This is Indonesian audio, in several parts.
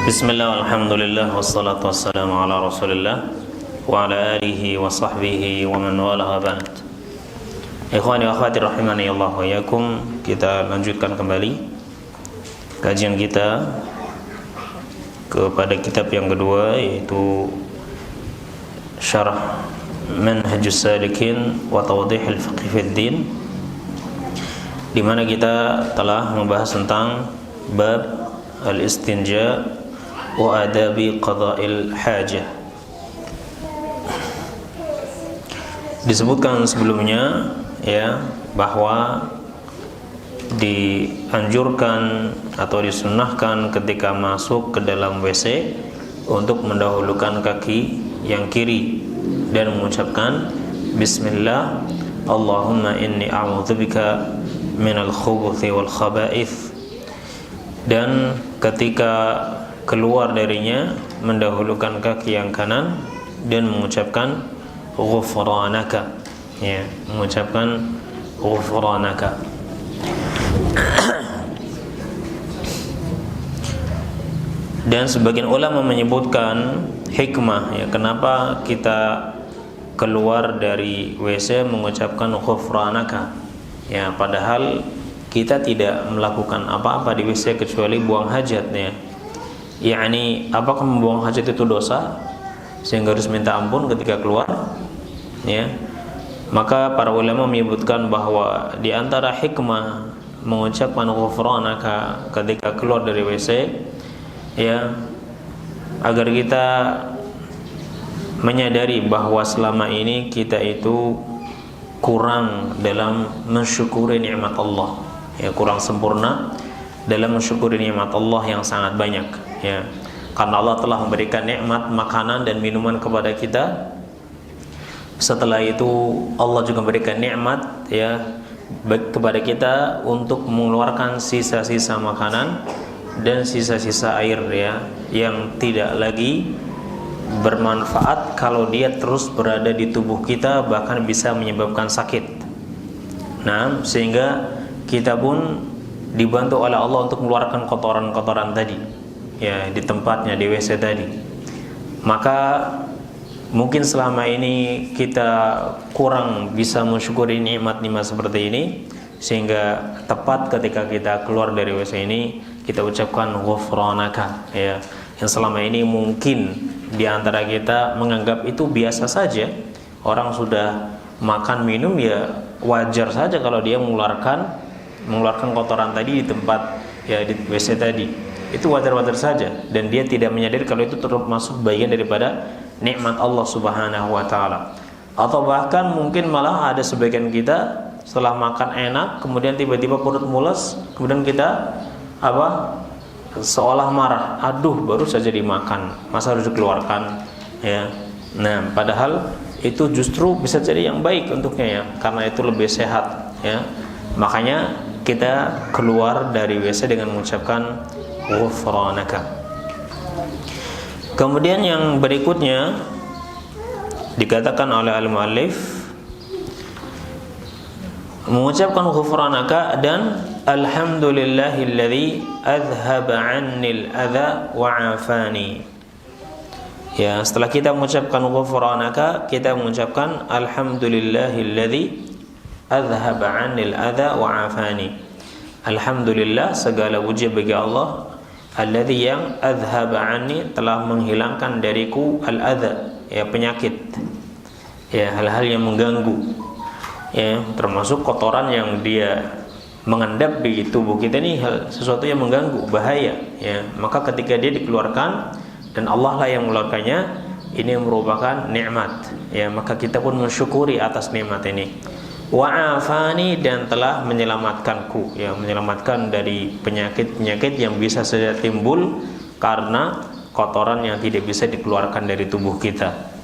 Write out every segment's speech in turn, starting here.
Bismillah, alhamdulillah, wassalatu wassalamu ala rasulillah wa ala alihi wa sahbihi wa man walaha ba'd. Ikhwani wa akhwati rahimani Allah wa yakum, kita lanjutkan kembali kajian kita kepada kitab yang kedua, yaitu Syarah Manhajus Salikin wa Tawdihul Fiqh fid Din, di mana kita telah membahas tentang bab al-istinja wa adabi qada'il hajah. Disebutkan sebelumnya ya bahwa dianjurkan atau disunnahkan ketika masuk ke dalam WC untuk mendahulukan kaki yang kiri dan mengucapkan bismillah, Allahumma inni a'udzubika minal khubuthi wal khaba'ith, dan ketika keluar darinya mendahulukan kaki yang kanan dan mengucapkan ghufranaka, ya, mengucapkan ghufranaka. Dan sebagian ulama menyebutkan hikmah, ya, kenapa kita keluar dari WC mengucapkan ghufranaka, ya, padahal kita tidak melakukan apa-apa di WC kecuali buang hajat, ya. Yakni apakah membuang hajat itu dosa sehingga harus minta ampun ketika keluar, ya? Maka para ulama menyebutkan bahwa di antara hikmah mengucapkan ghufranaka ketika keluar dari WC, ya, agar kita menyadari bahwa selama ini kita itu kurang dalam mensyukuri nikmat Allah, ya, kurang sempurna dalam mensyukuri nikmat Allah yang sangat banyak, ya. Karena Allah telah memberikan nikmat makanan dan minuman kepada kita. Setelah itu Allah juga memberikan nikmat, ya, kepada kita untuk mengeluarkan sisa-sisa makanan dan sisa-sisa air, ya, yang tidak lagi bermanfaat kalau dia terus berada di tubuh kita, bahkan bisa menyebabkan sakit. Nah, sehingga kita pun dibantu oleh Allah untuk mengeluarkan kotoran-kotoran tadi, ya, di tempatnya, di WC tadi. Maka mungkin selama ini kita kurang bisa mensyukuri nikmat-nikmat seperti ini, sehingga tepat ketika kita keluar dari WC ini kita ucapkan ghufranaka, ya, yang selama ini mungkin di antara kita menganggap itu biasa saja. Orang sudah makan minum, ya wajar saja kalau dia mengeluarkan kotoran tadi di tempat, ya, di WC tadi. Itu wajar-wajar saja, dan dia tidak menyadari kalau itu termasuk bagian daripada nikmat Allah Subhanahu wa taala. Atau bahkan mungkin malah ada sebagian kita setelah makan enak, kemudian tiba-tiba perut mules, kemudian kita seolah marah, aduh baru saja dimakan, masa harus dikeluarkan, ya. Nah, padahal itu justru bisa jadi yang baik untuknya, ya, karena itu lebih sehat, ya. Makanya kita keluar dari WC dengan mengucapkan ghufranaka. Kemudian yang berikutnya dikatakan oleh al-muallif, mengucapkan ghufranaka dan alhamdulillahilladzi adhhaba 'annil adza wa 'afani. Ya, setelah kita mengucapkan ghufranaka, kita mengucapkan alhamdulillahilladzi adhhaba 'anil adza wa 'afani. Alhamdulillah, segala puji bagi Allah, alladzi yang adhhaba 'anni, telah menghilangkan dariku al-adza, ya, penyakit, ya, hal-hal yang mengganggu, ya, termasuk kotoran yang dia mengendap di tubuh kita ini, sesuatu yang mengganggu, bahaya, ya. Maka ketika dia dikeluarkan dan Allah lah yang mengeluarkannya, ini merupakan nikmat, ya, maka kita pun mensyukuri atas nikmat ini. Wa'afani, dan telah menyelamatkanku, ya, menyelamatkan dari penyakit-penyakit yang bisa saja timbul karena kotoran yang tidak bisa dikeluarkan dari tubuh kita.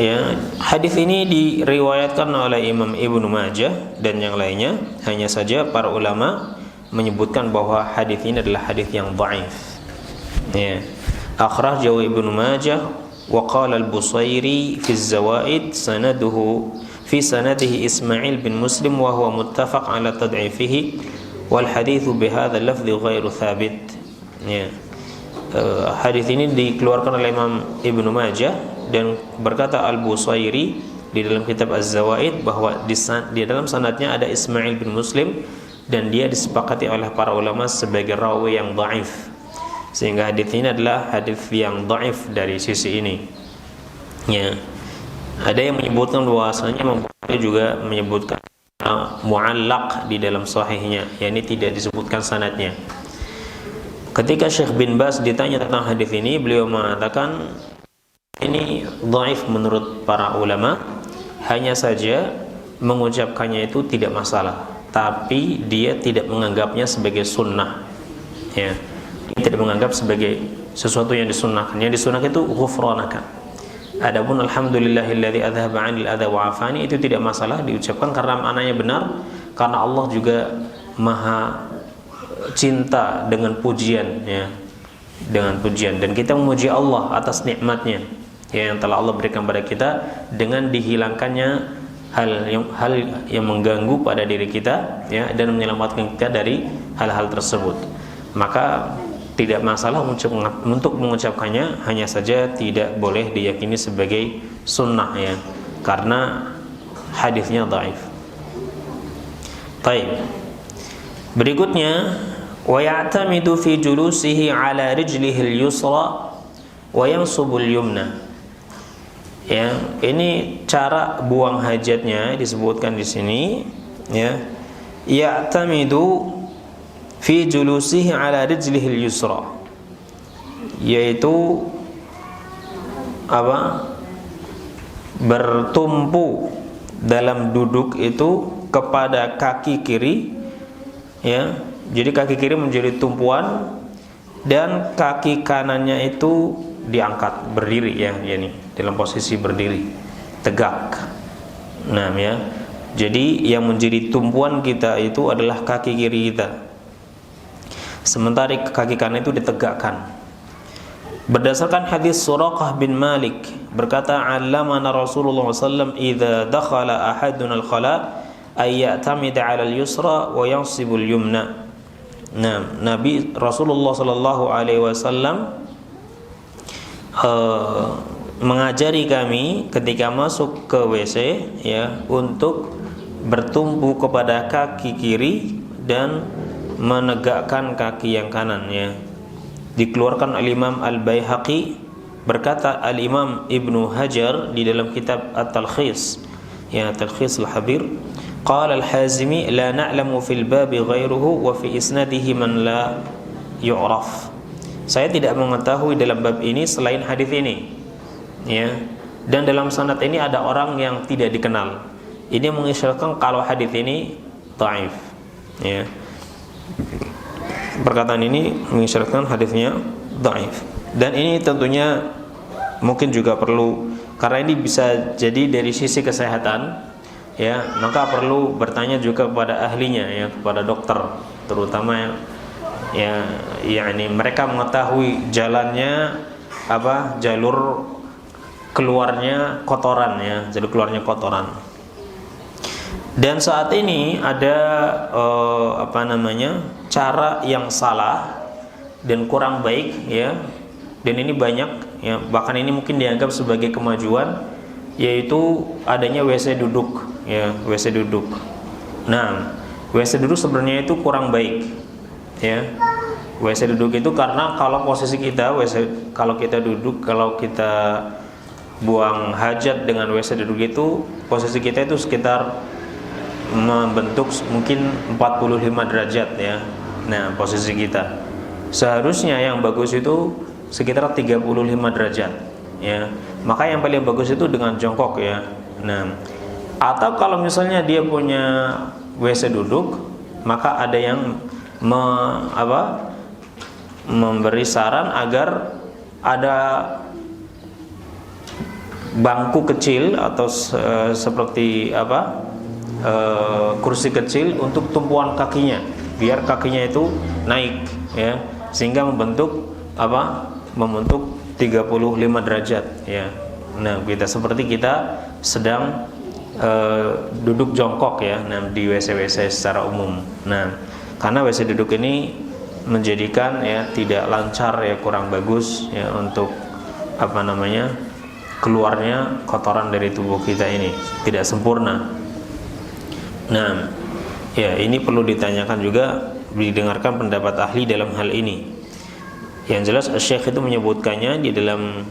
Ya, hadis ini diriwayatkan oleh Imam Ibnu Majah dan yang lainnya. Hanya saja para ulama menyebutkan bahwa hadis ini adalah hadis yang dhaif. Ya. Akhrajahu Ibnu Majah wa qala al-Busairi fi az-Zawaid sanaduhu fi sanadihi Ismail bin Muslim wa huwa muttafaq ala tad'ifihi wal hadithu bihadha lafzi ghairu thabit. Ya. hadis ini dikeluarkan oleh Imam Ibnu Majah, dan berkata Al-Busairi di dalam kitab Az-Zawaid bahwa di dalam sanadnya ada Ismail bin Muslim, dan dia disepakati oleh para ulama sebagai rawi yang dhaif, sehingga hadis ini adalah hadis yang dhaif dari sisi ini. Ya, ada yang menyebutkan bahwasanya Bukhari juga menyebutkan mu'allaq di dalam sahihnya, yakni tidak disebutkan sanadnya. Ketika Syekh bin Baz ditanya tentang hadis ini, beliau mengatakan ini dhaif menurut para ulama, hanya saja mengucapkannya itu tidak masalah, tapi dia tidak menganggapnya sebagai sunnah. Ya, dia tidak menganggap sebagai sesuatu yang disunnahkan. Yang disunnahkan itu ghufranaka. Adapun alhamdulillahilladzi adhaba 'anil adha wa 'afani, itu tidak masalah diucapkan karena maknanya benar, karena Allah juga maha cinta dengan pujian, ya, dengan pujian, dan kita memuji Allah atas nikmatnya, ya, yang telah Allah berikan pada kita dengan dihilangkannya hal yang mengganggu pada diri kita, ya, dan menyelamatkan kita dari hal-hal tersebut. Maka tidak masalah untuk mengucapkannya, hanya saja tidak boleh diyakini sebagai sunnah, ya, karena hadisnya dhaif. Baik. Berikutnya, wa ya'tamidu fi julusihi ala rijlihi al-yusra wa yansubu al-yumna. Ya, ini cara buang hajatnya disebutkan di sini, ya. Ya'tamidu fi julusihi ala rijlihi al-yusra, yaitu apa? Bertumpu dalam duduk itu kepada kaki kiri, ya. Jadi kaki kiri menjadi tumpuan dan kaki kanannya itu diangkat berdiri, ya, yakni dalam posisi berdiri tegak. Nah, ya. Jadi yang menjadi tumpuan kita itu adalah kaki kiri kita, sementara kaki kanan itu ditegakkan. Berdasarkan hadis Suraqah bin Malik berkata, "Allamana Rasulullah sallallahu alaihi wasallam idza dakhala ahaduna al-khala ay ya'tamida 'ala al-yusra wa yansibu al-yumna." Nah, Nabi Rasulullah sallallahu alaihi wasallam mengajari kami ketika masuk ke WC, ya, untuk bertumpu kepada kaki kiri dan menegakkan kaki yang kanan, ya. Dikeluarkan Al-Imam Al-Baihaqi, berkata Al-Imam Ibnu Hajar di dalam kitab At-Talkhis, ya, Talkhis Al-Habir, qala Al-Hazimi la na'lamu fil babi ghairuhu wa fi isnadihi man la yu'raf. Saya tidak mengetahui dalam bab ini selain hadis ini, ya, dan dalam sanad ini ada orang yang tidak dikenal. Ini mengisyaratkan kalau hadis ini dhaif, ya. Perkataan ini mengisyaratkan hadisnya dhaif, dan ini tentunya mungkin juga perlu, karena ini bisa jadi dari sisi kesehatan, ya, maka perlu bertanya juga kepada ahlinya, ya, kepada dokter terutama, ya, yakni mereka mengetahui jalannya apa, jalur keluarnya kotoran, ya, jalur keluarnya kotoran. Dan saat ini ada cara yang salah dan kurang baik, ya, dan ini banyak, ya, bahkan ini mungkin dianggap sebagai kemajuan, yaitu adanya WC duduk, ya, WC duduk. Nah, WC duduk sebenarnya itu kurang baik, ya. WC duduk itu karena kalau posisi kita kalau kita duduk, kalau kita buang hajat dengan WC duduk itu, posisi kita itu sekitar membentuk mungkin 45 derajat, ya. Nah, posisi kita seharusnya yang bagus itu sekitar 35 derajat, ya. Maka yang paling bagus itu dengan jongkok, ya. Nah, atau kalau misalnya dia punya WC duduk, maka ada yang memberi saran agar ada bangku kecil atau seperti kursi kecil untuk tumpuan kakinya, biar kakinya itu naik, ya, sehingga membentuk 35 derajat, ya. Nah, seperti kita sedang duduk jongkok, ya, nah, di WC-WC secara umum. Nah, karena WC duduk ini menjadikan ya tidak lancar ya, kurang bagus ya untuk keluarnya kotoran dari tubuh kita ini, tidak sempurna. Nah, ya ini perlu ditanyakan juga, didengarkan pendapat ahli dalam hal ini. Yang jelas Syekh itu menyebutkannya di dalam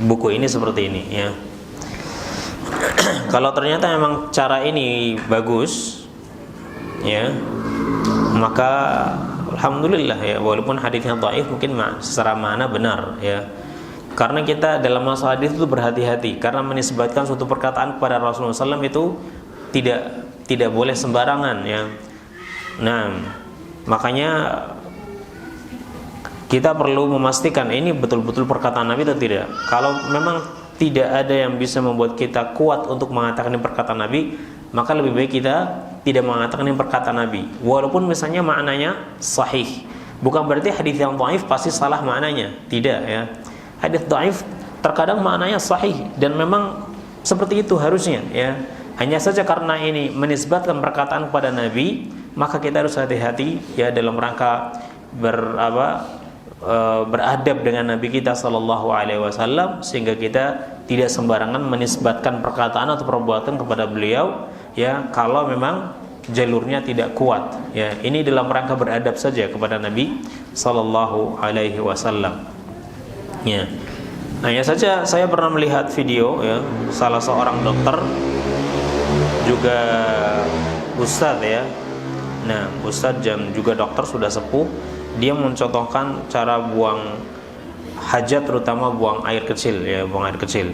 buku ini seperti ini ya. Kalau ternyata memang cara ini bagus ya, maka alhamdulillah ya, walaupun hadisnya dhaif mungkin secara makna benar ya. Karena kita dalam masalah hadis itu berhati-hati, karena menisbatkan suatu perkataan kepada Rasulullah SAW itu tidak boleh sembarangan ya. Nah, makanya kita perlu memastikan ini betul-betul perkataan Nabi atau tidak. Kalau memang tidak ada yang bisa membuat kita kuat untuk mengatakan ini perkataan Nabi, maka lebih baik kita tidak mengatakan ini perkataan Nabi, walaupun misalnya maknanya sahih. Bukan berarti hadis yang dhaif pasti salah maknanya, tidak ya. Hadis dhaif terkadang maknanya sahih dan memang seperti itu harusnya ya. Hanya saja karena ini menisbatkan perkataan kepada Nabi, maka kita harus hati-hati ya dalam rangka beradab dengan Nabi kita sallallahu alaihi wasallam, sehingga kita tidak sembarangan menisbatkan perkataan atau perbuatan kepada beliau ya, kalau memang jalurnya tidak kuat ya. Ini dalam rangka beradab saja kepada Nabi sallallahu alaihi wasallam. Ya. Hanya saja saya pernah melihat video ya, salah seorang dokter juga ustadz ya. Nah, ustadz dan juga dokter sudah sepuh, dia mencontohkan cara buang hajat, terutama buang air kecil ya, buang air kecil.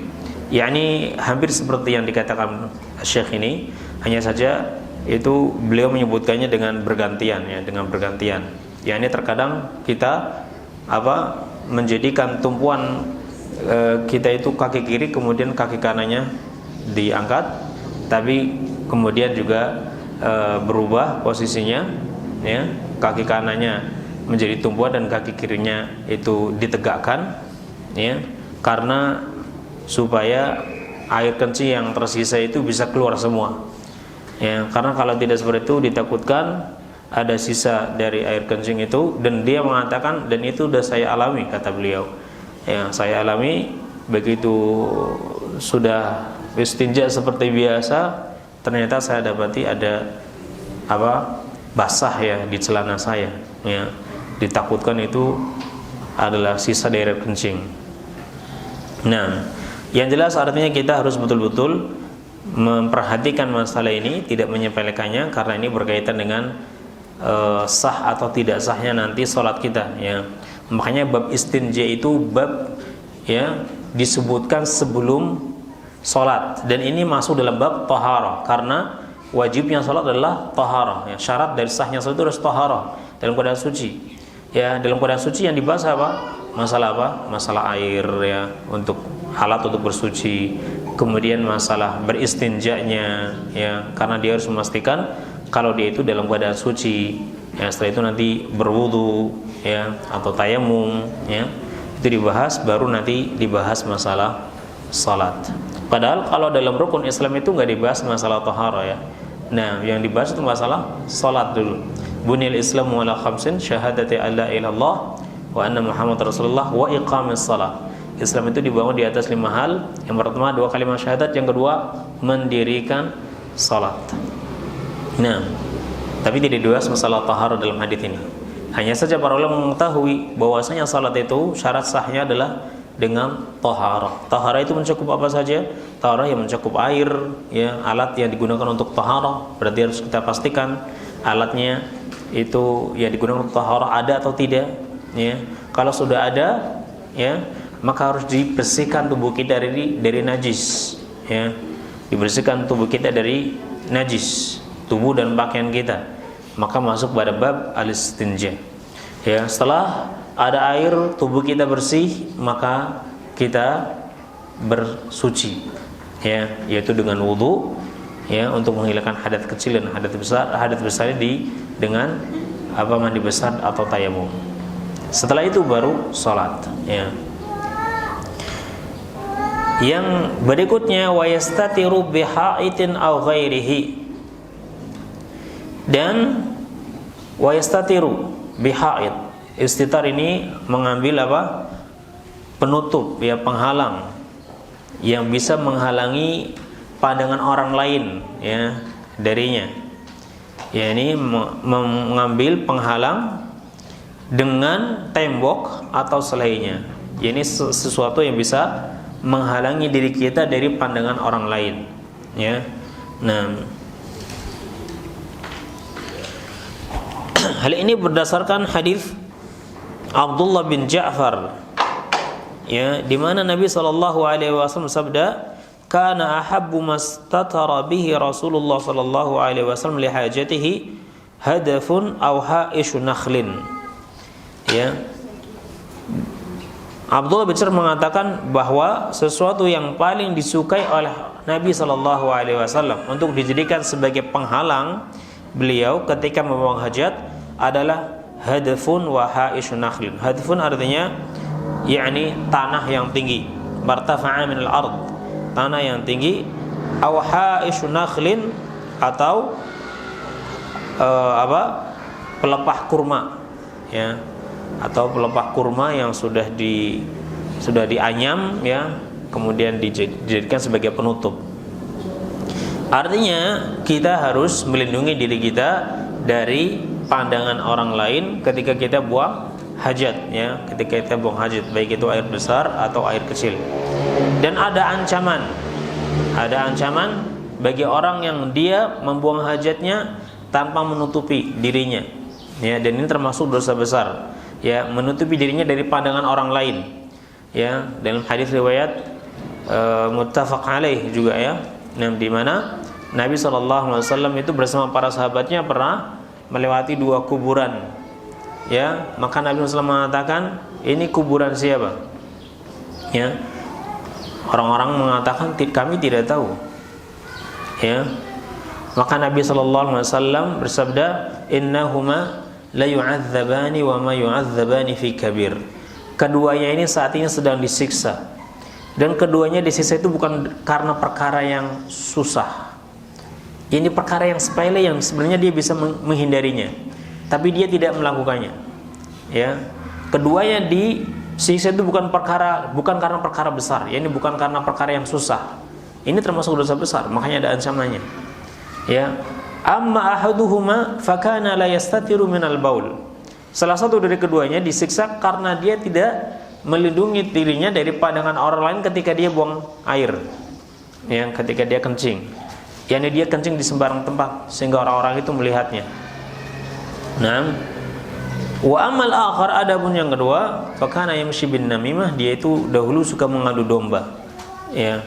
Yakni hampir seperti yang dikatakan Syekh ini, hanya saja itu beliau menyebutkannya dengan bergantian ya, dengan bergantian. Yakni terkadang kita menjadikan tumpuan kita itu kaki kiri, kemudian kaki kanannya diangkat, tapi kemudian juga berubah posisinya ya, kaki kanannya menjadi tumpuan dan kaki kirinya itu ditegakkan ya, karena supaya air kencing yang tersisa itu bisa keluar semua ya. Karena kalau tidak seperti itu ditakutkan ada sisa dari air kencing itu, dan dia mengatakan, dan itu sudah saya alami, kata beliau ya, saya alami begitu sudah istinja seperti biasa, ternyata saya dapati ada basah ya di celana saya ya. Ditakutkan itu adalah sisa dari air kencing. Nah, yang jelas artinya kita harus betul-betul memperhatikan masalah ini, tidak menyepelekannya, karena ini berkaitan dengan sah atau tidak sahnya nanti sholat kita ya. Makanya bab istinja itu bab ya disebutkan sebelum sholat, dan ini masuk dalam bab taharah, karena wajibnya sholat adalah taharah ya. Syarat dari sahnya sholat itu harus taharah, dalam keadaan suci ya. Dalam keadaan suci yang dibahas masalah air ya, untuk alat untuk bersuci, kemudian masalah beristinjanya ya, karena dia harus memastikan kalau dia itu dalam keadaan suci ya. Setelah itu nanti berwudu ya, atau tayamum ya, itu dibahas, baru nanti dibahas masalah salat. Padahal kalau dalam rukun Islam itu nggak dibahas masalah taharah ya. Nah, yang dibahas itu masalah salat dulu. Bunil Islamu ala khamsin, syahadati alla ilaha illallah wa anna Muhammad Rasulullah wa iqamis salat. Islam itu dibangun di atas 5 hal. Yang pertama 2 kalimat syahadat, yang kedua mendirikan salat. Nah, tapi tidak dibahas masalah taharah dalam hadis ini. Hanya saja para ulama mengetahui bahwasanya salat itu syarat sahnya adalah dengan taharah. Taharah itu mencakup apa saja? Taharah yang mencakup air ya, alat yang digunakan untuk taharah. Berarti harus kita pastikan alatnya itu yang digunakan untuk taharah ada atau tidak ya. Kalau sudah ada ya, maka harus dibersihkan tubuh kita dari najis ya. Dibersihkan tubuh kita dari najis, tubuh dan pakaian kita, maka masuk pada bab al-istinja ya. Setelah ada air, tubuh kita bersih, maka kita bersuci ya, yaitu dengan wudu ya, untuk menghilangkan hadas kecil dan hadas besar. Hadas besar dengan mandi besar atau tayamum. Setelah itu baru salat ya. Yang berikutnya wa yastatiru bihaitin aw ghairihi, dan wa yastatiru biha'id. Istitar ini mengambil apa? Penutup, ya, penghalang yang bisa menghalangi pandangan orang lain, ya, darinya. Ya, ini mengambil penghalang dengan tembok atau selainnya. Ya, ini sesuatu yang bisa menghalangi diri kita dari pandangan orang lain, ya. Nah, hal ini berdasarkan hadis Abdullah bin Ja'far, ya, di mana Nabi sallallahu alaihi wasallam bersabda, "Kana ahabbu mastatara bihi Rasulullah sallallahu alaihi wasallam li hajatihi hadafun aw ha'ishu nakhlin." Ya. Abdullah bin Ja'far mengatakan bahwa sesuatu yang paling disukai oleh Nabi sallallahu alaihi wasallam untuk dijadikan sebagai penghalang beliau ketika membuang hajat adalah hadafun wa ha'ishu nakhlin. Hadafun artinya yakni tanah yang tinggi, martafa'a min al-ard, tanah yang tinggi, aw ha'ishu nakhlin, atau pelepah kurma, ya, atau pelepah kurma yang sudah dianyam, ya, kemudian dijadikan sebagai penutup. Artinya kita harus melindungi diri kita dari pandangan orang lain ketika kita buang hajat, ya, ketika kita buang hajat, baik itu air besar atau air kecil. Dan ada ancaman bagi orang yang dia membuang hajatnya tanpa menutupi dirinya, ya, dan ini termasuk dosa besar, ya, menutupi dirinya dari pandangan orang lain, ya. Dalam hadis riwayat muttafaq alaih juga, ya, di mana Nabi SAW itu bersama para sahabatnya pernah melewati 2 kuburan, ya. Maka Nabi SAW mengatakan, ini kuburan siapa? Ya. Orang-orang mengatakan, kami tidak tahu, ya. Maka Nabi SAW bersabda, innahuma la yu'adzabani wa ma yu'adzabani fi kabir. Keduanya ini saat ini sedang disiksa, dan keduanya disiksa itu bukan karena perkara yang susah. Ini perkara yang sepele yang sebenarnya dia bisa menghindarinya, tapi dia tidak melakukannya, ya. Keduanya disiksa itu bukan karena perkara besar, ya, ini bukan karena perkara yang susah. Ini termasuk dosa besar, makanya ada ancamannya, ya. Amma ahaduhuma fakana la yastatiru minal baul. Salah satu dari keduanya disiksa karena dia tidak melindungi dirinya dari pandangan orang lain ketika dia buang air, ya, ketika dia kencing. Yani dia kencing di sembarang tempat sehingga orang-orang itu melihatnya. Nah, wa amal akhar, adapun yang kedua, fakana yamshi bin namimah, dia itu dahulu suka mengadu domba, ya.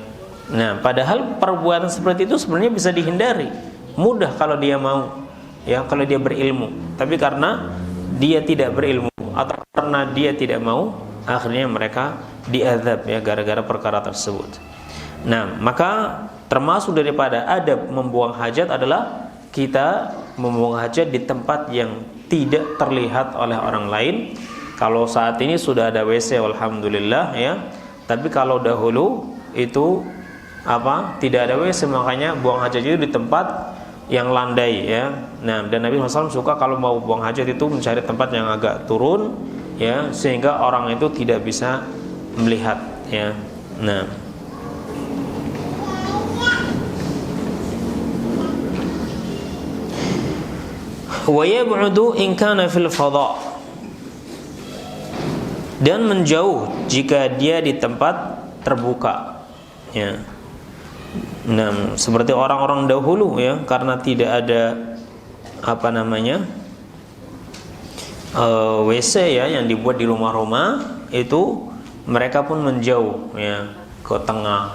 Nah, padahal perbuatan seperti itu sebenarnya bisa dihindari, mudah kalau dia mau, ya, kalau dia berilmu. Tapi karena dia tidak berilmu atau karena dia tidak mau, akhirnya mereka diazab, ya, gara-gara perkara tersebut. Nah, maka termasuk daripada adab membuang hajat adalah kita membuang hajat di tempat yang tidak terlihat oleh orang lain. Kalau saat ini sudah ada WC, alhamdulillah, ya. Tapi kalau dahulu itu tidak ada WC, makanya buang hajat itu di tempat yang landai, ya. Nah, dan Nabi SAW suka kalau mau buang hajat itu mencari tempat yang agak turun, ya, sehingga orang itu tidak bisa melihat, ya. Nah, wa yab'udu in kana fil fadha, dan menjauh jika dia di tempat terbuka, ya. Nah, seperti orang-orang dahulu, ya, karena tidak ada WC, ya, yang dibuat di rumah-rumah itu, mereka pun menjauh, ya, ke tengah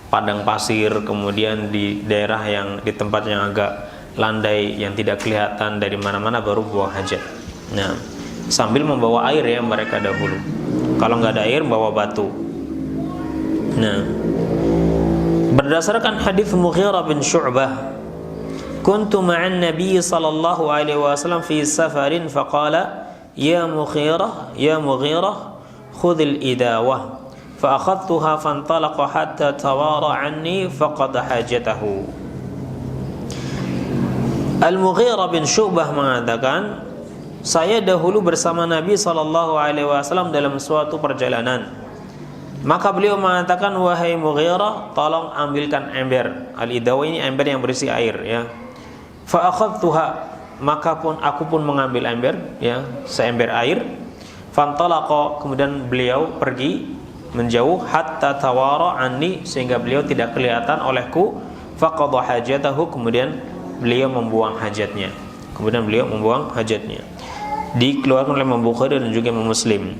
padang pasir, kemudian di daerah yang di tempat yang agak landai yang tidak kelihatan dari mana-mana baru buang hajat. Nah, sambil membawa air, ya, mereka dahulu. Kalau nggak ada air, bawa batu. Nah, berdasarkan hadis Mughirah bin Syu'bah, kuntu ma'an Nabi sallallahu alaihi wasallam fi safarin faqala ya Mughirah khudhil idawah fa akhadtuha fantalaqa hatta tawara anni faqada hajatahu. Al-Mughirah bin Syu'bah mengatakan, saya dahulu bersama Nabi SAW dalam suatu perjalanan. Maka beliau mengatakan, wahai Mughirah, tolong ambilkan ember. Al-idawa ini ember yang berisi air, ya. Fa akhadtuha, maka aku pun mengambil ember, ya, seember air. Fantalaqa, kemudian beliau pergi menjauh, hatta tawara anni, sehingga beliau tidak kelihatan olehku. Faqadha hajatahu, kemudian beliau membuang hajatnya. Dikeluarkan oleh Imam Bukhari dan juga Imam Muslim.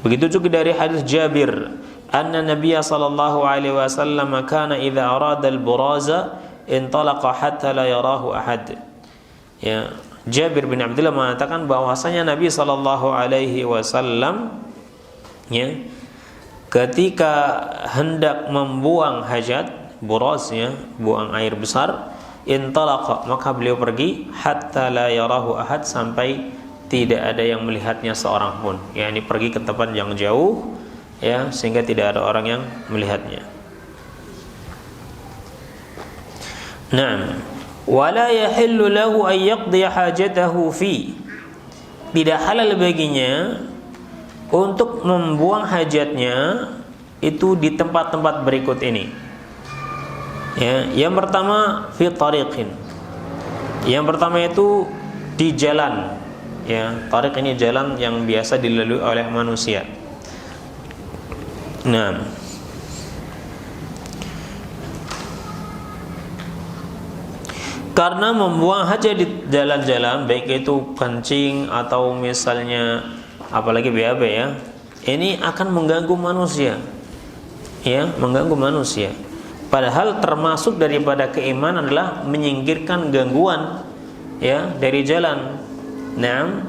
Begitu juga dari hadis Jabir, anna Nabiya sallallahu alaihi wasallam kana idza arada al-buraza intalaqa hatta la yarahu ahad. Ya, Jabir bin Abdullah mengatakan bahwasanya Nabi sallallahu alaihi wasallam, ya, ketika hendak membuang hajat, buraz, ya, buang air besar, intalaqa, maka beliau pergi, hatta la yarahu ahad, sampai tidak ada yang melihatnya seorang pun. Ya, ini pergi ke tempat yang jauh, ya, sehingga tidak ada orang yang melihatnya. Naam. Wala yahillu lahu an yaqdi hajatahu fi. Tidak halal baginya untuk membuang hajatnya itu di tempat-tempat berikut ini. Ya, yang pertama fi tariqin. Yang pertama itu di jalan. Ya, tariq ini jalan yang biasa dilalui oleh manusia. Nah, karena membuang hajat di jalan-jalan, baik itu kencing atau misalnya apalagi BAB, ya, ini akan mengganggu manusia, ya, mengganggu manusia. Padahal termasuk daripada keimanan adalah menyingkirkan gangguan, ya, dari jalan. Naam,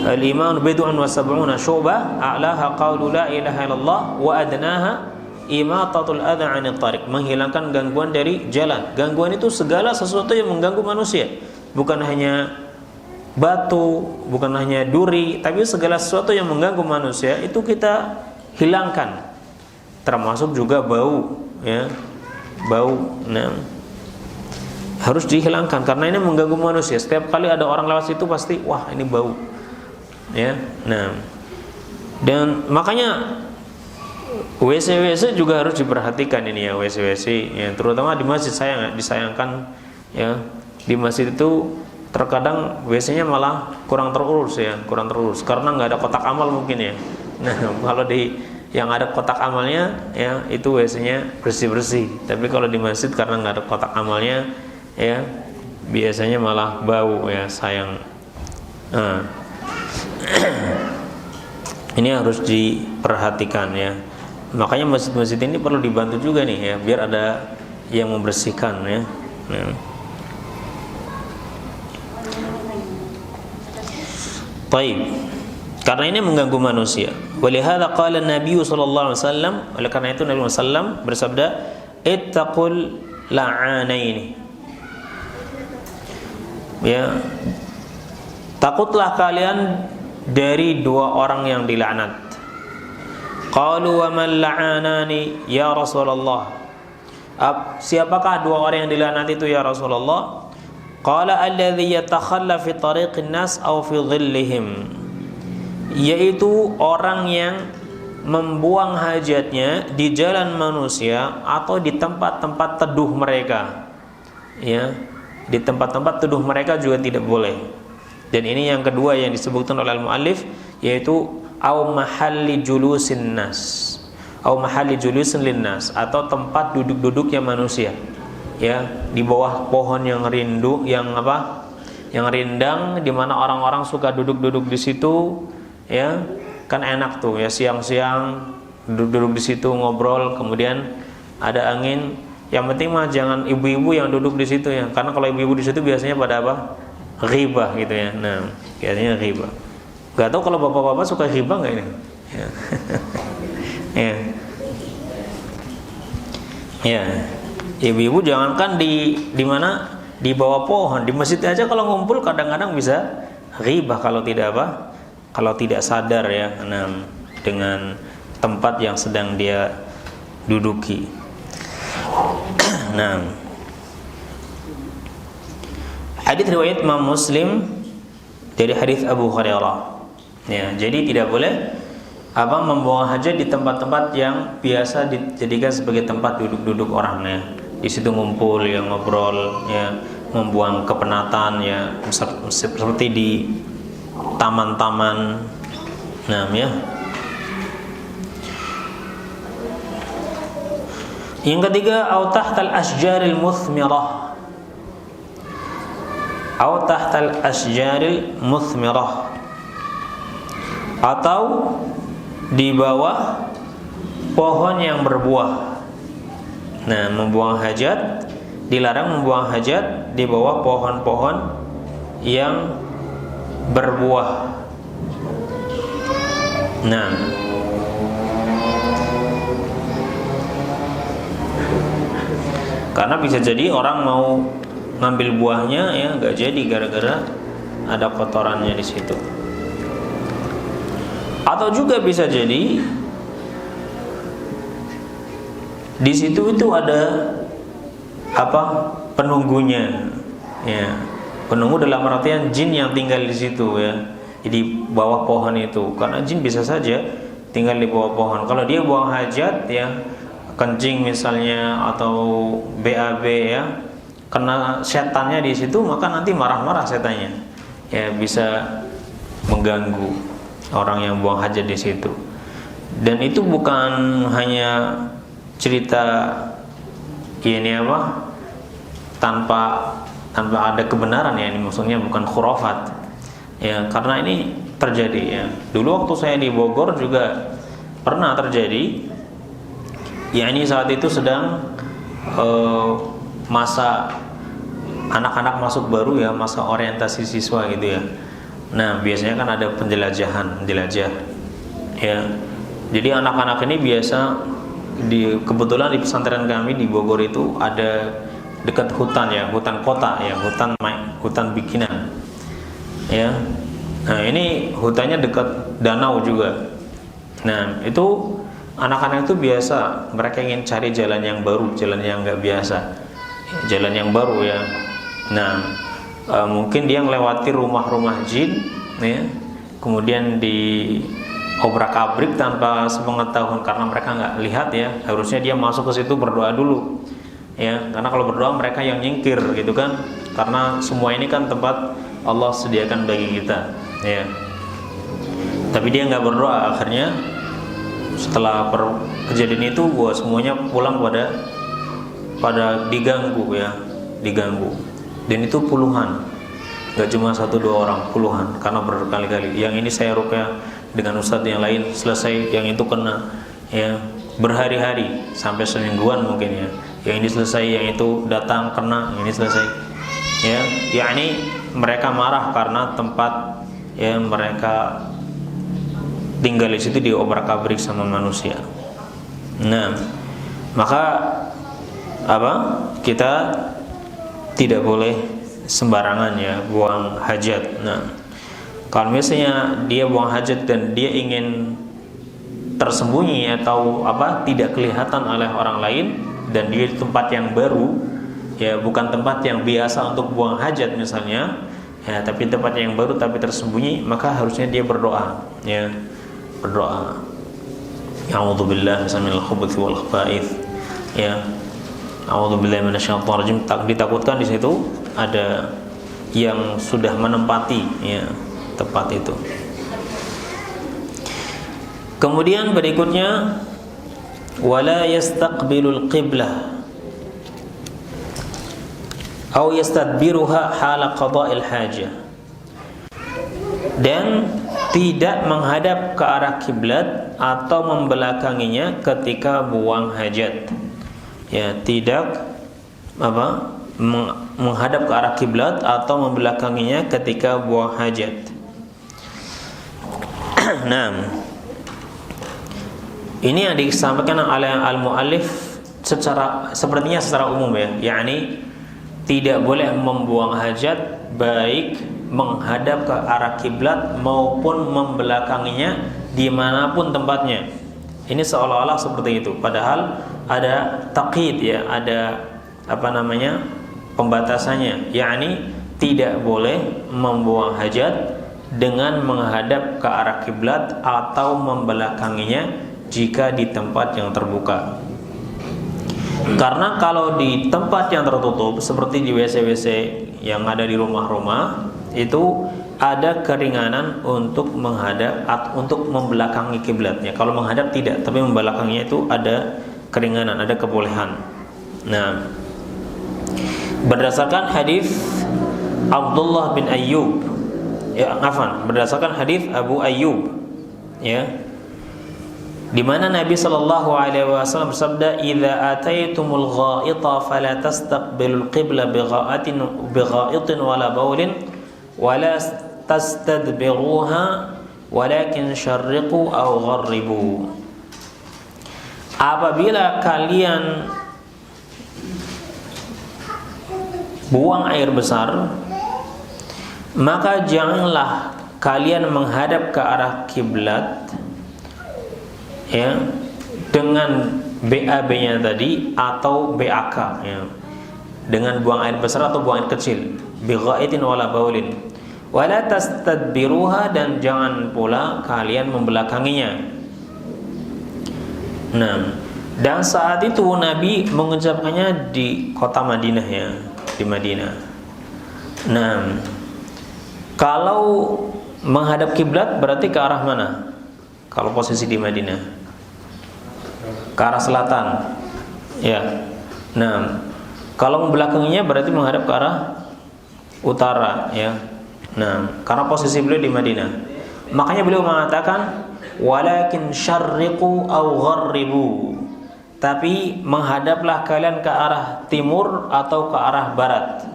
al-iman bid'un wa sab'una syu'bah, a'laha qaulu la ilaha illallah wa adnaha imatatul adha 'anil tariq, menghilangkan gangguan dari jalan. Gangguan itu segala sesuatu yang mengganggu manusia, bukan hanya batu, bukan hanya duri, tapi segala sesuatu yang mengganggu manusia itu kita hilangkan. Termasuk juga bau, ya, bau. Nah, harus dihilangkan karena ini mengganggu manusia. Setiap kali ada orang lewat situ pasti, wah, ini bau, ya. Nah, dan makanya WC juga harus diperhatikan ini, ya, WC, ya, terutama di masjid. Saya disayangkan, ya, di masjid itu terkadang WC-nya malah kurang terurus, ya, karena nggak ada kotak amal mungkin, ya. Nah, kalau di yang ada kotak amalnya, ya, itu WC-nya bersih-bersih. Tapi kalau di masjid karena nggak ada kotak amalnya, ya, biasanya malah bau, ya, sayang. Ini harus diperhatikan, ya. Makanya masjid-masjid ini perlu dibantu juga nih, ya, biar ada yang membersihkan, ya. Baik. Karena ini mengganggu manusia. Walihada qala Nabi sallallahu alaihi wasallam, oleh karena itu Nabi sallallahu bersabda, ittaqul la'anaini. Ya, takutlah kalian dari dua orang yang dilaknat. Qalu wa man la'anani ya Rasulullah. Siapakah dua orang yang dilaknat itu ya Rasulullah? Qala alladhi yatakhalla fi tariqin nas aw fi dhillihim, yaitu orang yang membuang hajatnya di jalan manusia atau di tempat-tempat teduh mereka, ya. Di tempat-tempat teduh mereka juga tidak boleh. Dan ini yang kedua yang disebutkan oleh al-muallif, yaitu au mahalli julusin nas, au mahalli julusin linnas, atau tempat duduk-duduknya manusia, ya, di bawah pohon yang rindu, yang rindang, di mana orang-orang suka duduk-duduk di situ, ya, kan enak tuh, ya, siang-siang duduk-duduk di situ ngobrol, kemudian ada angin. Yang penting mah jangan ibu-ibu yang duduk di situ, ya, karena kalau ibu-ibu di situ biasanya pada apa? Ghibah, gitu, ya. Nah, biasanya ghibah. Gak tahu kalau bapak-bapak suka ghibah nggak ini? Ya. Ya. Ya. Ibu-ibu jangankan di mana, di bawah pohon, di masjid aja kalau ngumpul kadang-kadang bisa ghibah kalau tidak apa? Kalau tidak sadar, ya, nah, dengan tempat yang sedang dia duduki. Nah, hadits riwayat Imam Muslim dari hadis Abu Hurairah. Ya, jadi tidak boleh membuang hajat di tempat-tempat yang biasa dijadikan sebagai tempat duduk-duduk orang ya. Di situ ngumpul ya, ngobrol ya, membuang kepenatan ya, seperti di taman-taman. Nah, ya. Yang ketiga, au tahtal asjaril muthmirah. Au tahtal asjaril muthmirah. Atau di bawah pohon yang berbuah. Nah, membuang hajat dilarang, membuang hajat di bawah pohon-pohon yang berbuah. Nah, karena bisa jadi orang mau ngambil buahnya ya nggak jadi gara-gara ada kotorannya di situ. Atau juga bisa jadi di situ itu ada penunggunya ya. Penunggu dalam artian jin yang tinggal di situ ya, di bawah pohon itu. Karena jin bisa saja tinggal di bawah pohon. Kalau dia buang hajat ya, kencing misalnya atau BAB ya, kena setannya di situ, maka nanti marah-marah setannya ya, bisa mengganggu orang yang buang hajat di situ. Dan itu bukan hanya cerita ini tanpa ada kebenaran ya, ini maksudnya bukan khurafat ya, karena ini terjadi ya. Dulu waktu saya di Bogor juga pernah terjadi ya, ini saat itu sedang masa anak-anak masuk baru ya, masa orientasi siswa gitu ya. Nah, biasanya kan ada penjelajah ya. Jadi anak-anak ini biasa kebetulan di pesantren kami di Bogor itu ada dekat hutan ya, hutan kota ya, hutan bikinan ya. Nah, ini hutannya dekat danau juga. Nah, itu anak-anak itu biasa mereka ingin cari jalan yang baru, jalan yang nggak biasa, jalan yang baru ya. Nah, mungkin dia melewati rumah-rumah jin ya, kemudian di obrak-abrik tanpa sepengetahuan, karena mereka nggak lihat ya. Harusnya dia masuk ke situ berdoa dulu ya, karena kalau berdoa mereka yang nyingkir gitu kan, karena semua ini kan tempat Allah sediakan bagi kita ya. Tapi dia nggak berdoa, akhirnya setelah kejadian itu semuanya pulang pada diganggu ya, diganggu. Dan itu puluhan, gak cuma 1-2 orang, puluhan, karena berkali-kali. Yang ini saya ruqyah dengan ustadz yang lain, selesai yang itu kena ya, berhari-hari sampai semingguan mungkin ya. Yang ini selesai, yang itu datang kena, yang ini selesai ya. Yakni mereka marah karena tempat ya mereka tinggal di situ diobrak-abrik sama manusia. Nah, maka kita tidak boleh sembarangan ya buang hajat. Nah, kalau misalnya dia buang hajat dan dia ingin tersembunyi atau tidak kelihatan oleh orang lain, dan dia di tempat yang baru ya, bukan tempat yang biasa untuk buang hajat misalnya ya, tapi tempat yang baru tapi tersembunyi, maka harusnya dia berdoa ya, berdoa a'udzubillahi minal khubuthi wal khaba'ith ya, a'udzubillahi minasyaitonir rajim. Ditakutkan di situ ada yang sudah menempati ya tempat itu. Kemudian berikutnya, wala yastaqbilul qiblah atau yastadbiruha hala qada'il hajah, dan tidak menghadap ke arah kiblat atau membelakanginya ketika buang hajat ya, tidak menghadap ke arah kiblat atau membelakanginya ketika buang hajat. Nah, ini yang disampaikan oleh al-muallif sepertinya secara umum ya, yakni tidak boleh membuang hajat baik menghadap ke arah kiblat maupun membelakanginya dimanapun tempatnya. Ini seolah-olah seperti itu, padahal ada taqid ya, ada pembatasannya, yakni tidak boleh membuang hajat dengan menghadap ke arah kiblat atau membelakanginya jika di tempat yang terbuka. Karena kalau di tempat yang tertutup seperti di WC-WC yang ada di rumah-rumah, itu ada keringanan untuk menghadap untuk membelakangi kiblatnya. Kalau menghadap tidak, tapi membelakanginya itu ada keringanan, ada kebolehan. Nah, berdasarkan hadis Abdullah bin Ayyub, berdasarkan hadis Abu Ayyub, ya, di mana Nabi sallallahu alaihi wasallam bersabda, "Idza ataitumul gha'ita fala tastaqbilul qibla bighaitin wala baulin wala tastadbiruha walakin syarriqu aw gharribu." Apabila kalian buang air besar, maka janganlah kalian menghadap ke arah kiblat, ya, dengan BAB-nya tadi atau BAK, ya, dengan buang air besar atau buang air kecil, bighaitin wala baulin wala tastadbiruha, dan jangan pula kalian membelakanginya. Nah, dan saat itu Nabi mengucapkannya di kota Madinah, ya, di Madinah. Nah, kalau menghadap kiblat berarti ke arah mana? Kalau posisi di Madinah, ke arah selatan, ya. Nah, kalau membelakanginya berarti menghadap ke arah utara, ya. Nah, karena posisi beliau di Madinah, makanya beliau mengatakan walakin syarriqu aw gharribu, tapi menghadaplah kalian ke arah timur atau ke arah barat,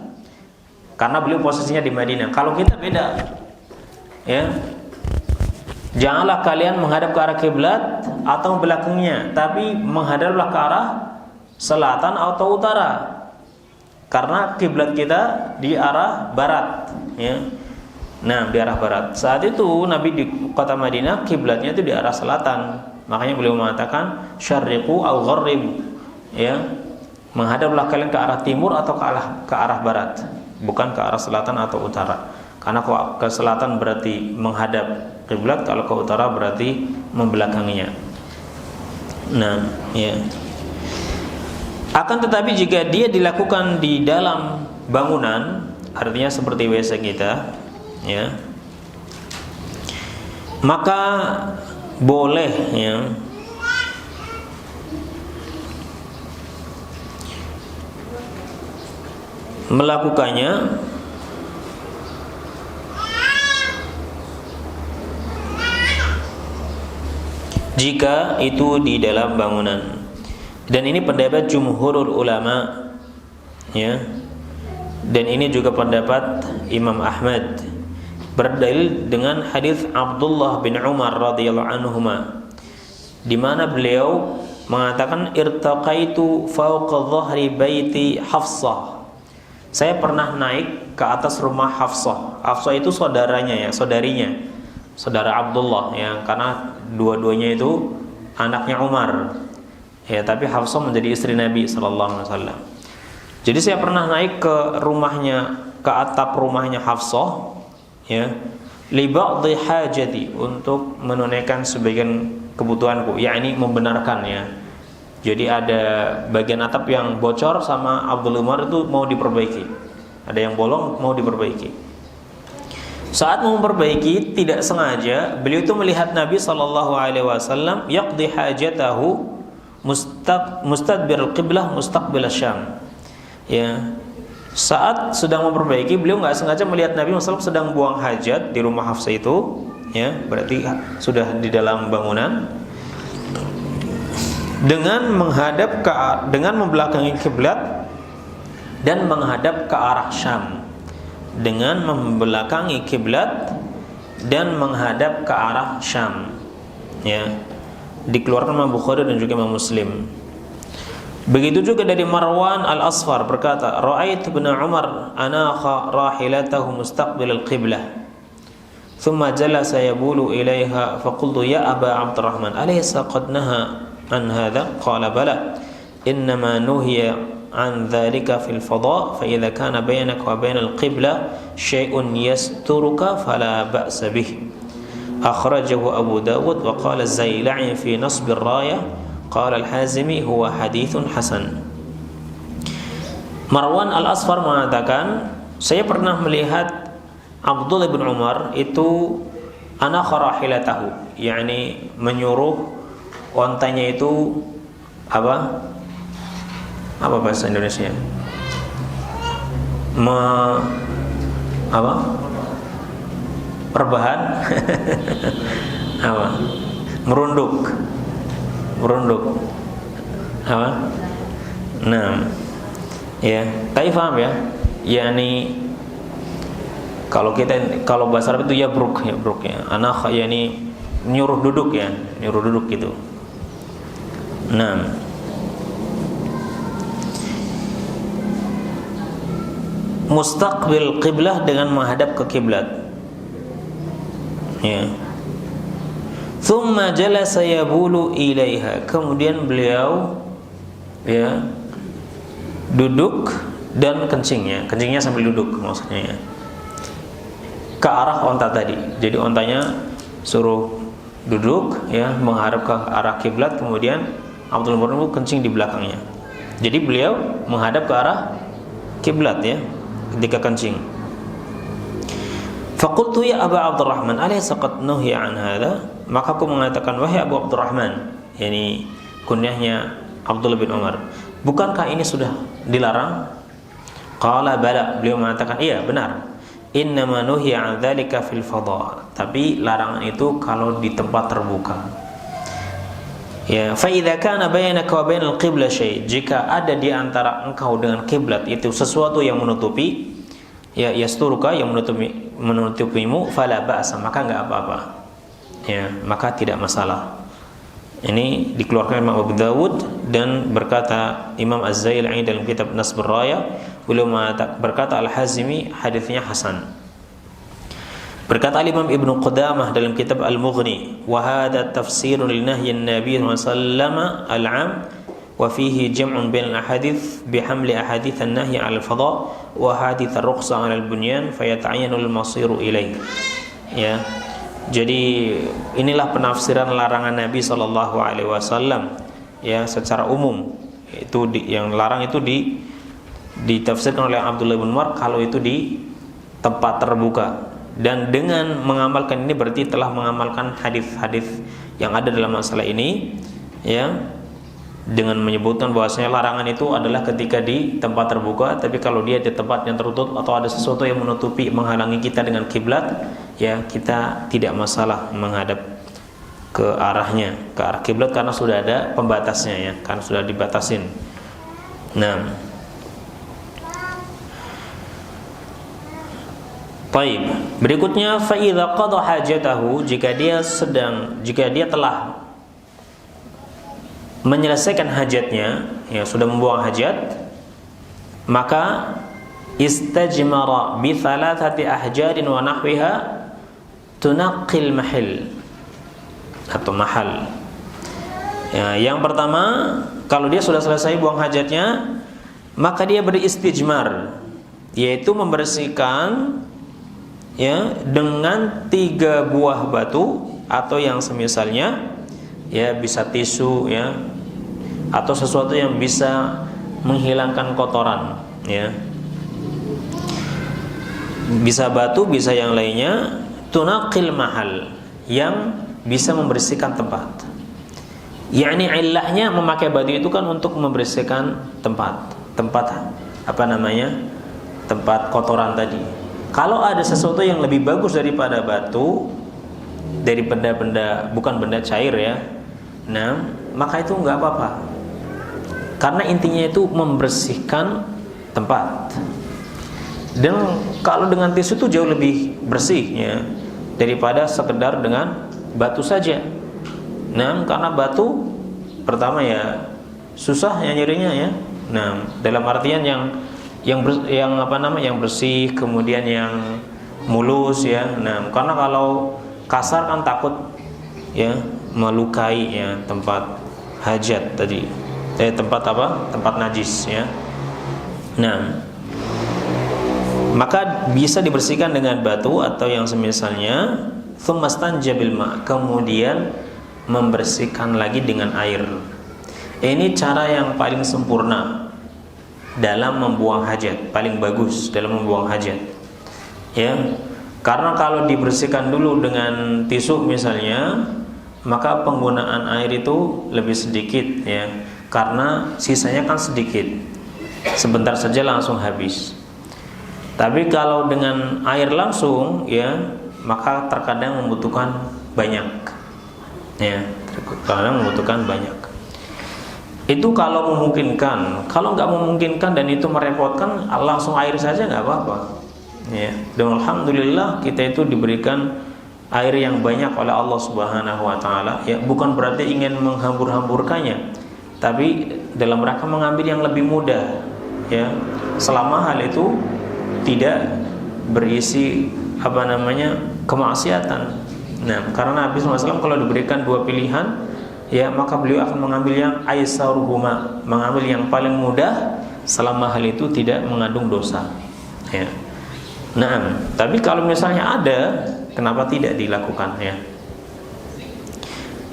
karena beliau posisinya di Madinah. Kalau kita beda, ya, janganlah kalian menghadap ke arah kiblat atau belakangnya, tapi menghadaplah ke arah selatan atau utara, karena kiblat kita di arah barat, ya. Nah, di arah barat. Saat itu Nabi di kota Madinah kiblatnya itu di arah selatan. Makanya beliau mengatakan syarriqu aw gharribu, ya, menghadaplah kalian ke arah timur atau ke arah barat, bukan ke arah selatan atau utara. Karena kalau ke selatan berarti menghadap kiblat, kalau ke utara berarti membelakanginya. Nah, ya. Akan tetapi jika dia dilakukan di dalam bangunan, artinya seperti WC kita, ya, maka boleh, ya, melakukannya jika itu di dalam bangunan. Dan ini pendapat jumhurul ulama, ya. Dan ini juga pendapat Imam Ahmad, berdalil dengan hadis Abdullah bin Umar radhiyallahu anhuma, di mana beliau mengatakan irtaqaitu fawqa dhahri baiti Hafsah. Saya pernah naik ke atas rumah Hafsah. Hafsah itu saudaranya, ya, saudarinya, saudara Abdullah, ya, karena dua-duanya itu anaknya Umar, ya, tapi Hafsah menjadi istri Nabi sallallahu alaihi wasallam. Jadi saya pernah naik ke rumahnya, ke atap rumahnya Hafsah, ya, li ba'dhi hajati, untuk menunaikan sebagian kebutuhanku, yakni membenarkan, ya. Jadi ada bagian atap yang bocor sama Abdul Umar itu mau diperbaiki. Ada yang bolong mau diperbaiki. Saat mau memperbaiki, tidak sengaja beliau itu melihat Nabi sallallahu alaihi wasallam yaqdi hajatahu mustadbirul qiblah mustaqbil Syam. Ya, saat sedang memperbaiki, beliau nggak sengaja melihat Nabi SAW sedang buang hajat di rumah Hafsah itu, ya, berarti sudah di dalam bangunan, dengan membelakangi kiblat dan menghadap ke arah Syam, dengan membelakangi kiblat dan menghadap ke arah Syam, ya, dikeluarkan Imam Bukhari dan juga Imam Muslim. Begitu juga dari Marwan al-Asfar berkata, ra'aitu ibn Umar anakha rahilatahu mustaqbil al-qiblah thumma jalasa yabulu ilaiha faqultu ya Aba Abdurrahman alaysa qad naha an hadha qala bala innama nuhiya عن ذلك في الفضاء فإذا كان بينك وبين القبلة شيء يسترك فلا بأس به أخرجه أبو داود وقال الزيلعي في نصب الراية قال الحازمي هو حديث حسن. Marwan Al-Asfar mengatakan, saya pernah melihat Abdullah bin Umar itu anakhara hilatahu, yakni menyuruh ontanya itu apa bahasa Indonesia? Perbahan apa? Merunduk apa? Nah, ya, tapi paham ya? Yani kalau bahasa Arab itu ya bruk ya. Anak yani nyuruh duduk gitu. Nah, mustaqbil qiblah dengan menghadap ke kiblat. Ya. Thumma jalasa yabulu ilaiha. Kemudian beliau ya duduk dan kencingnya sambil duduk maksudnya ya, ke arah onta tadi. Jadi ontanya suruh duduk ya menghadap ke arah kiblat, kemudian Abdul Murrah kencing di belakangnya. Jadi beliau menghadap ke arah kiblat ya ketika kencing. Faqultu ya Aba Abdurrahman alaysa qad nuhiya an hadha? Maka aku mengatakan, wahai Abu Abdurrahman, yakni kunyahnya Abdullah bin Umar, bukankah ini sudah dilarang? Qala bala, beliau mengatakan iya benar. Innama nuhiya an dzalika fil fadha, tapi larangan itu kalau di tempat terbuka. Ya, fa idza kana bainaka wa bainal qiblah syai', jika ada di antara engkau dengan kiblat itu sesuatu yang menutupi, ya yasturuka, yang menutupimu, fala ba'sa, maka enggak apa-apa. Ya, maka tidak masalah. Ini dikeluarkan Imam Abu Dawud, dan berkata Imam Az-Zail'i dalam kitab Nasb ar-Raya, beliau berkata Al-Hazimi hadisnya hasan. Berkata Imam Ibnu Qudamah dalam kitab Al-Mughni, wa hadha tafsirun li nahyi an-nabi sallallahu alaihi wasallam al-'am wa fihi jam'un bain al-ahadits bihamli ahadits an-nahy 'ala al-fadha wa hadits ar-rukhsah 'ala al-bunyan fayata'ayyanu al-masiru ilaih. Ya. Jadi inilah penafsiran larangan Nabi sallallahu alaihi wasallam ya secara umum. Itu yang larang itu ditafsirkan oleh Abdullah bin Umar kalau itu di tempat terbuka. Dan dengan mengamalkan ini berarti telah mengamalkan hadis-hadis yang ada dalam masalah ini ya, dengan menyebutkan bahwasanya larangan itu adalah ketika di tempat terbuka, tapi kalau dia di tempat yang tertutup atau ada sesuatu yang menutupi menghalangi kita dengan kiblat, ya kita tidak masalah menghadap ke arahnya, ke arah kiblat, karena sudah ada pembatasnya ya, karena sudah dibatasin. Nah, baik. Berikutnya, fa idza qada hajatahu, jika dia telah menyelesaikan hajatnya, ya sudah membuang hajat, maka istajmara bi thalathati ahjarin wa nahwiha tunaqqil mahil atau mahal. Ya, yang pertama, kalau dia sudah selesai buang hajatnya, maka dia beristijmar, yaitu membersihkan ya dengan 3 buah batu atau yang semisalnya, ya bisa tisu ya, atau sesuatu yang bisa menghilangkan kotoran ya, bisa batu, bisa yang lainnya. Tunaqil mahal, yang bisa membersihkan tempat. Yakni illahnya memakai batu itu kan untuk membersihkan tempat apa namanya, tempat kotoran tadi. Kalau ada sesuatu yang lebih bagus daripada batu, dari benda-benda, bukan benda cair ya, nah maka itu nggak apa-apa, karena intinya itu membersihkan tempat. Dan kalau dengan tisu itu jauh lebih bersih ya daripada sekedar dengan batu saja. Nah, karena batu pertama ya susah ya nyerinya ya. Nah, dalam artian yang bersih, kemudian yang mulus ya. Nah, karena kalau kasar kan takut ya melukai ya tempat hajat tadi. Tempat najis ya. Nah, maka bisa dibersihkan dengan batu atau yang semisalnya. Tsumastanja bil ma', kemudian membersihkan lagi dengan air. Ini cara yang paling sempurna dalam membuang hajat, paling bagus dalam membuang hajat. Ya. Karena kalau dibersihkan dulu dengan tisu misalnya, maka penggunaan air itu lebih sedikit ya. Karena sisanya kan sedikit. Sebentar saja langsung habis. Tapi kalau dengan air langsung ya, maka terkadang membutuhkan banyak. Ya, terkadang membutuhkan banyak. Itu kalau memungkinkan. Kalau nggak memungkinkan dan itu merepotkan, langsung air saja nggak apa-apa. Ya, dan alhamdulillah kita itu diberikan air yang banyak oleh Allah Subhanahu wa taala. Ya, bukan berarti ingin menghambur-hamburkannya, tapi dalam rangka mengambil yang lebih mudah. Ya, selama hal itu tidak berisi kemaksiatan. Nah, karena Nabi SAW kalau diberikan dua pilihan, ya maka beliau akan mengambil yang aisaruhuma, mengambil yang paling mudah selama hal itu tidak mengandung dosa. Ya. Nah, tapi kalau misalnya ada, kenapa tidak dilakukan ya?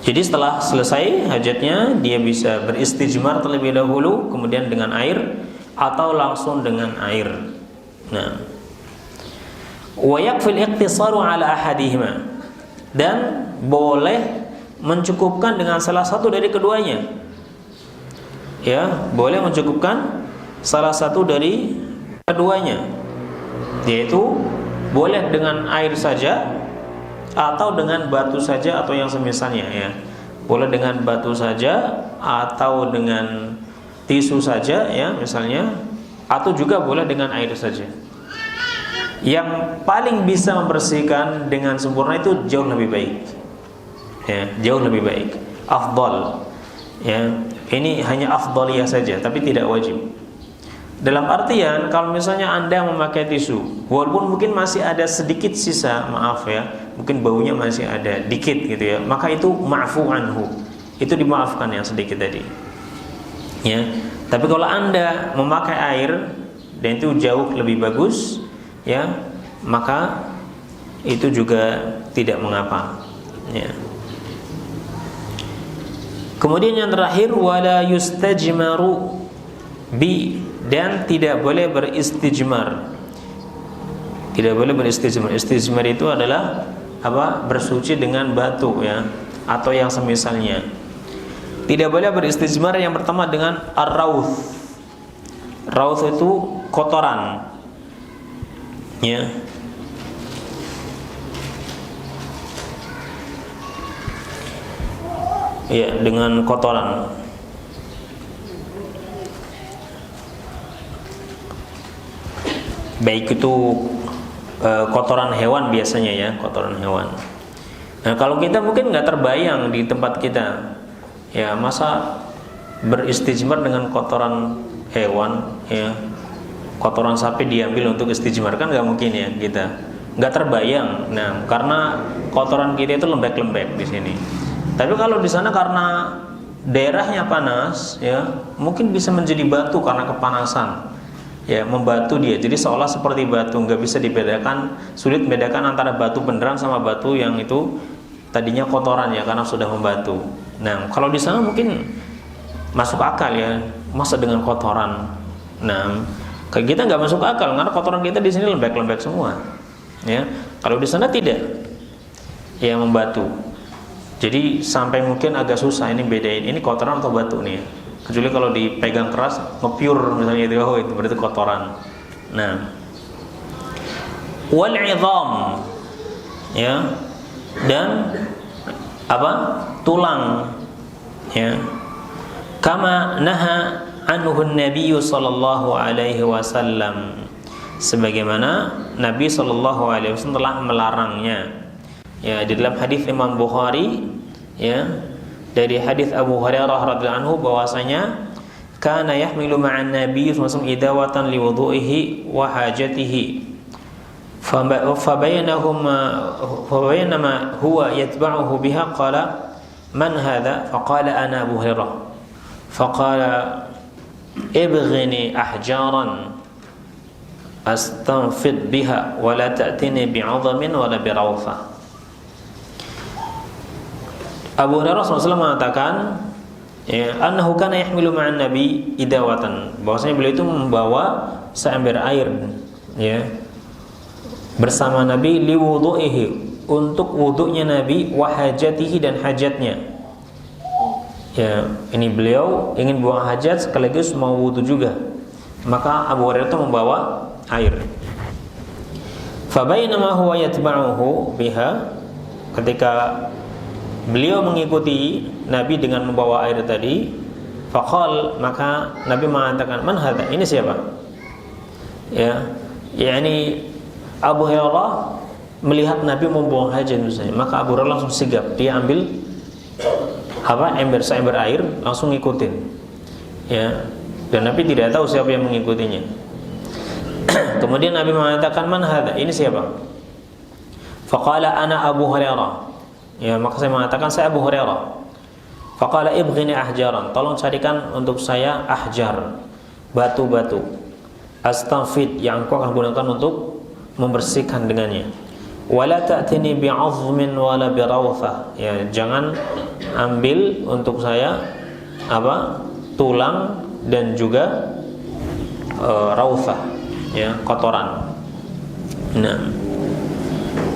Jadi setelah selesai hajatnya, dia bisa beristijmar terlebih dahulu, kemudian dengan air atau langsung dengan air. Nah, wa yakfil iqtisaru ala ahadihima, dan boleh mencukupkan dengan salah satu dari keduanya. Ya, boleh mencukupkan salah satu dari keduanya, yaitu boleh dengan air saja atau dengan batu saja atau yang semisalnya ya. Boleh dengan batu saja atau dengan tisu saja ya misalnya, atau juga boleh dengan air saja. Yang paling bisa membersihkan dengan sempurna itu jauh lebih baik. Ya, jauh lebih baik. Afdal. Ya, ini hanya afdaliyah saja, tapi tidak wajib. Dalam artian kalau misalnya Anda memakai tisu, walaupun mungkin masih ada sedikit sisa, maaf ya, mungkin baunya masih ada dikit gitu ya, maka itu ma'fu anhu. Itu dimaafkan yang sedikit tadi. Ya. Tapi kalau Anda memakai air dan itu jauh lebih bagus, ya, maka itu juga tidak mengapa. Ya. Kemudian yang terakhir, wala yustajmaru bi, dan tidak boleh beristijmar. Tidak boleh beristijmar. Istijmar itu adalah bersuci dengan batu ya, atau yang semisalnya. Tidak boleh beristijmar yang pertama dengan ar-rauth. Rauth itu kotoran. Ya. Ya, dengan kotoran. Baik itu kotoran hewan biasanya ya, kotoran hewan. Nah, kalau kita mungkin nggak terbayang di tempat kita, ya masa beristijmar dengan kotoran hewan, ya kotoran sapi diambil untuk istijmar, kan nggak mungkin ya, kita nggak terbayang. Nah, karena kotoran kita itu lembek-lembek di sini. Tapi kalau di sana karena daerahnya panas, ya mungkin bisa menjadi batu karena kepanasan. Ya, membatu dia, jadi seolah seperti batu, nggak bisa dibedakan, sulit membedakan antara batu beneran sama batu yang itu tadinya kotoran ya, karena sudah membatu. Nah, kalau di sana mungkin masuk akal ya, masa dengan kotoran. Nah, kayak kita nggak masuk akal karena kotoran kita di sini lembek-lembek semua. Ya, kalau di sana tidak, ya membatu. Jadi sampai mungkin agak susah ini bedain ini kotoran atau batu nih. Kecuali kalau dipegang keras, ngepiur misalnya itu, oh itu berarti kotoran. Nah, wal 'idham, ya, dan tulang, ya, kama naha anhu Nabi sallallahu alaihi wasallam, sebagaimana Nabi sallallahu alaihi wasallam telah melarangnya. Ya, di dalam hadis Imam Bukhari, ya, dari hadis Abu Hurairah radhiyallahu anhu bahwasanya kana yahmilu ma'an Nabi sallallahu alaihi wasallam idawatan liwudu'ihi wa hajatihi fabayanama huwa yatba'uhu biha qala man hadha faqala ana Abu Hurairah faqala ibghini ahjaran astanfid biha wa la ta'tini bi'adhamin wa la birawthah. Abu Hurairah SAW mengatakan, ya, annahu kana yahmilu ma'an nabi idawatan, bahwasanya beliau itu membawa seember air, ya, bersama Nabi liwudu'ihi, untuk wudunya Nabi, wa hajatihi, dan hajatnya. Ya, ini beliau ingin buang hajat sekaligus mau wudu juga. Maka Abu Hurairah itu membawa air. Fa bainama huwa yatba'uhu biha, ketika beliau mengikuti Nabi dengan membawa air tadi, faqal, maka Nabi mengatakan, man hadza, ini siapa? Ya, yakni Abu Hurairah melihat Nabi membuang hajat misalnya, maka Abu Hurairah langsung sigap, dia ambil seember air, langsung ngikutin, ya, dan Nabi tidak tahu siapa yang mengikutinya. Kemudian Nabi mengatakan, man hadza, ini siapa? Faqala ana Abu Hurairah, ya, maka saya mengatakan, saya Abu Hurairah. Faqala ibghini ahjaran, tolong carikan untuk saya ahjar, batu-batu, astanfid, yang aku akan gunakan untuk membersihkan dengannya. Wala ta'tini bi'azmin wala birawthah, ya, jangan ambil untuk saya tulang dan juga rawthah, ya, kotoran. Nah,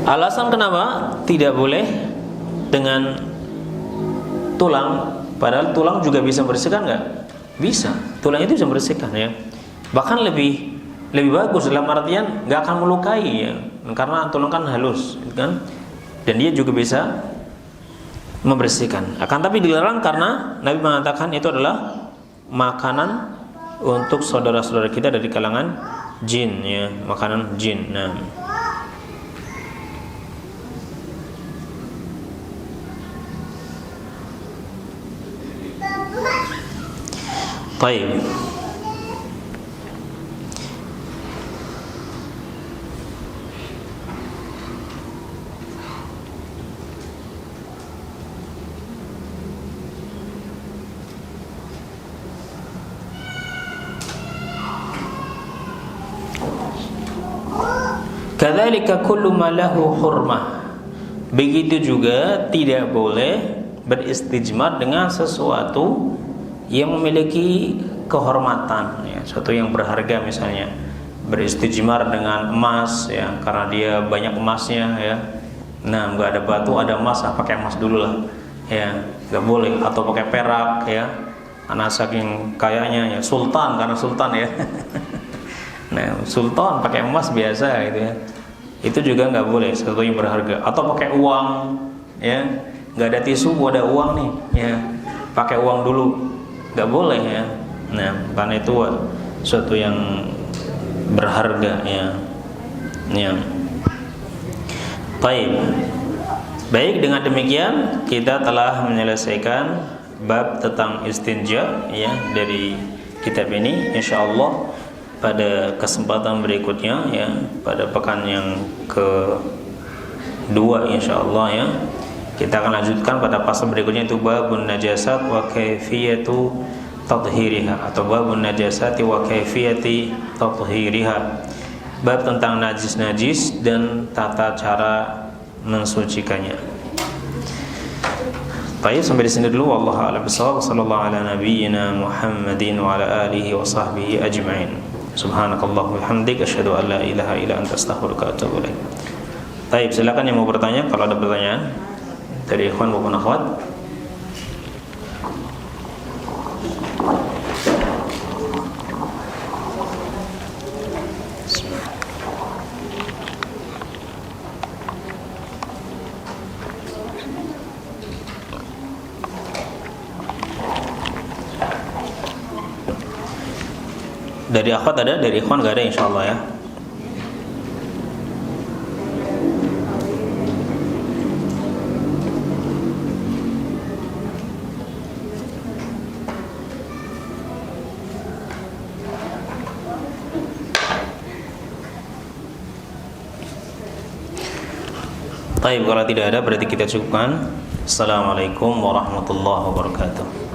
alasan kenapa tidak boleh dengan tulang, padahal tulang juga bisa membersihkan, nggak? Bisa, tulang itu bisa membersihkan, ya. Bahkan lebih bagus, dalam artian nggak akan melukai, ya, karena tulang kan halus, kan, dan dia juga bisa membersihkan. Akan tapi dilarang karena Nabi mengatakan itu adalah makanan untuk saudara-saudara kita dari kalangan jin, ya, makanan jin. Nah, baik. Kadzalika kullu ma lahu hurmah. Begitu juga tidak boleh beristijmar dengan sesuatu yang memiliki kehormatan, ya, sesuatu yang berharga, misalnya beristijmar dengan emas, ya, karena dia banyak emasnya, ya. Nah, nggak ada batu, ada emas, pakai emas dulu lah, ya, nggak boleh. Atau pakai perak, ya, karena saking kayanya, ya, sultan, karena sultan, ya. Nah, sultan pakai emas biasa, gitu, ya, itu juga nggak boleh, sesuatu yang berharga. Atau pakai uang, ya, nggak ada tisu, ada uang nih, ya, pakai uang dulu, nggak boleh, ya. Nah, karena itu sesuatu yang berharga, ya, ya. Baik, dengan demikian kita telah menyelesaikan bab tentang istinja, ya, dari kitab ini. Insyaallah pada kesempatan berikutnya, ya, pada pekan yang kedua insyaallah, ya, kita akan lanjutkan pada pasal berikutnya, itu babun najasat wa kaifiyatu tathhiriha, atau babun najasati wa kaifiyati tathhiriha, bab tentang najis-najis dan tata cara mensucikannya. Baik, sampai di sini dulu. Wallahu a'lam bishawab. Sallallahu ala nabiyyina Muhammadin wa ala alihi wa sahbihi ajma'in. Subhanakallahumma wa bihamdika asyhadu an la ilaha illa anta astaghfiruka wa atubu ilaik. Baik, silakan yang mau bertanya, kalau ada pertanyaan dari ikhwan maupun akhwat. Dari akhwat ada, dari ikhwan enggak ada insyaallah, ya. Baik, kalau tidak ada berarti kita cukupkan. Assalamualaikum warahmatullahi wabarakatuh.